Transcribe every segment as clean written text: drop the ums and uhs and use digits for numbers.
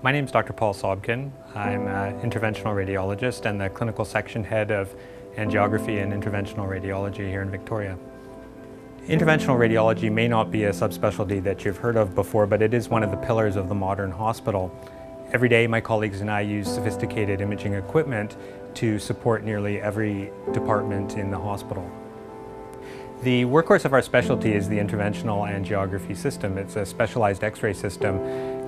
My name is Dr. Paul Sobkin. I'm an interventional radiologist and the clinical section head of angiography and interventional radiology here in Victoria. Interventional radiology may not be a subspecialty that you've heard of before, but it is one of the pillars of the modern hospital. Every day, my colleagues and I use sophisticated imaging equipment to support nearly every department in the hospital. The workhorse of our specialty is the interventional angiography system. It's a specialized X-ray system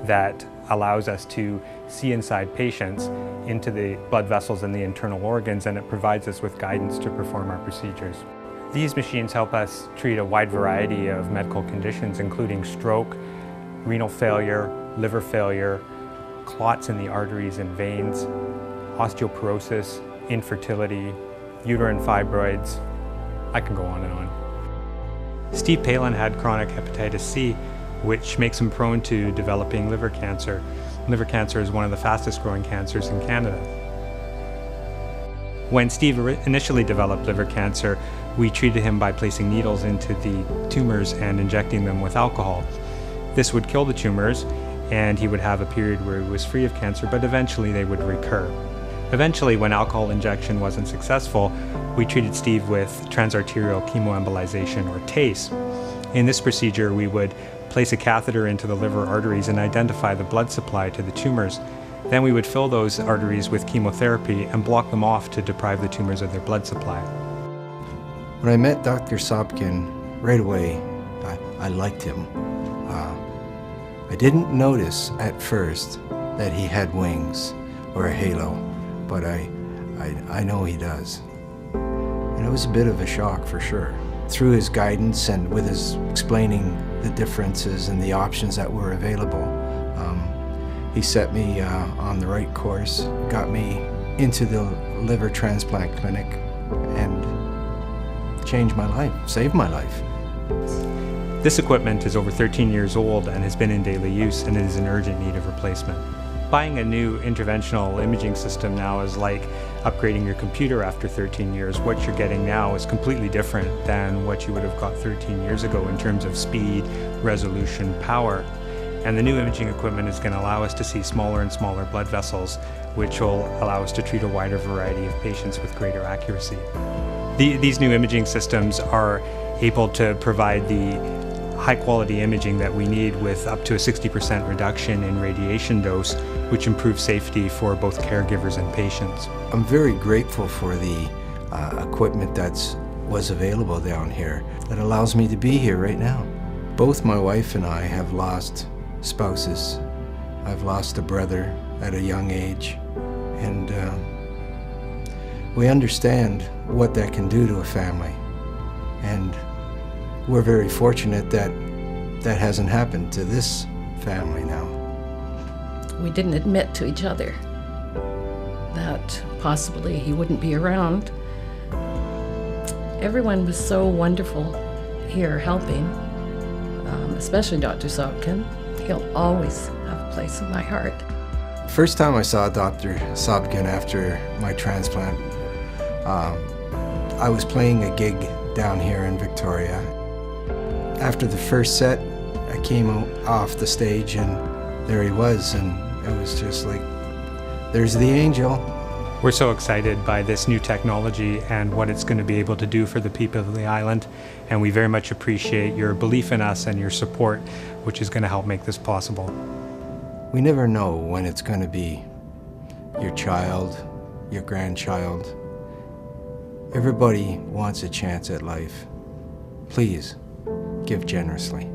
that allows us to see inside patients into the blood vessels and the internal organs, and it provides us with guidance to perform our procedures. These machines help us treat a wide variety of medical conditions, including stroke, renal failure, liver failure, clots in the arteries and veins, osteoporosis, infertility, uterine fibroids. I can go on and on. Steve Palin had chronic hepatitis C, which makes him prone to developing liver cancer. Liver cancer is one of the fastest growing cancers in Canada. When Steve initially developed liver cancer, we treated him by placing needles into the tumors and injecting them with alcohol. This would kill the tumors, and he would have a period where he was free of cancer, but eventually they would recur. Eventually, when alcohol injection wasn't successful, we treated Steve with transarterial chemoembolization, or TACE. In this procedure, we would place a catheter into the liver arteries and identify the blood supply to the tumors. Then we would fill those arteries with chemotherapy and block them off to deprive the tumors of their blood supply. When I met Dr. Sobkin, right away, I liked him. I didn't notice at first that he had wings or a halo, but I know he does. And it was a bit of a shock for sure. Through his guidance and with his explaining the differences and the options that were available, he set me on the right course, got me into the liver transplant clinic, and changed my life, saved my life. This equipment is over 13 years old and has been in daily use, and it is in urgent need of replacement. Buying a new interventional imaging system now is like upgrading your computer after 13 years. What you're getting now is completely different than what you would have got 13 years ago in terms of speed, resolution, power. And the new imaging equipment is going to allow us to see smaller and smaller blood vessels, which will allow us to treat a wider variety of patients with greater accuracy. These new imaging systems are able to provide the high-quality imaging that we need with up to a 60% reduction in radiation dose, which improves safety for both caregivers and patients. I'm very grateful for the equipment that was available down here that allows me to be here right now. Both my wife and I have lost spouses. I've lost a brother at a young age, and we understand what that can do to a family. And we're very fortunate that that hasn't happened to this family now. We didn't admit to each other that possibly he wouldn't be around. Everyone was so wonderful here helping, especially Dr. Sobkin. He'll always have a place in my heart. First time I saw Dr. Sobkin after my transplant, I was playing a gig down here in Victoria. After the first set, I came off the stage and there he was, and it was just like, there's the angel. We're so excited by this new technology and what it's going to be able to do for the people of the island, and we very much appreciate your belief in us and your support, which is going to help make this possible. We never know when it's going to be your child, your grandchild. Everybody wants a chance at life. Please, give generously.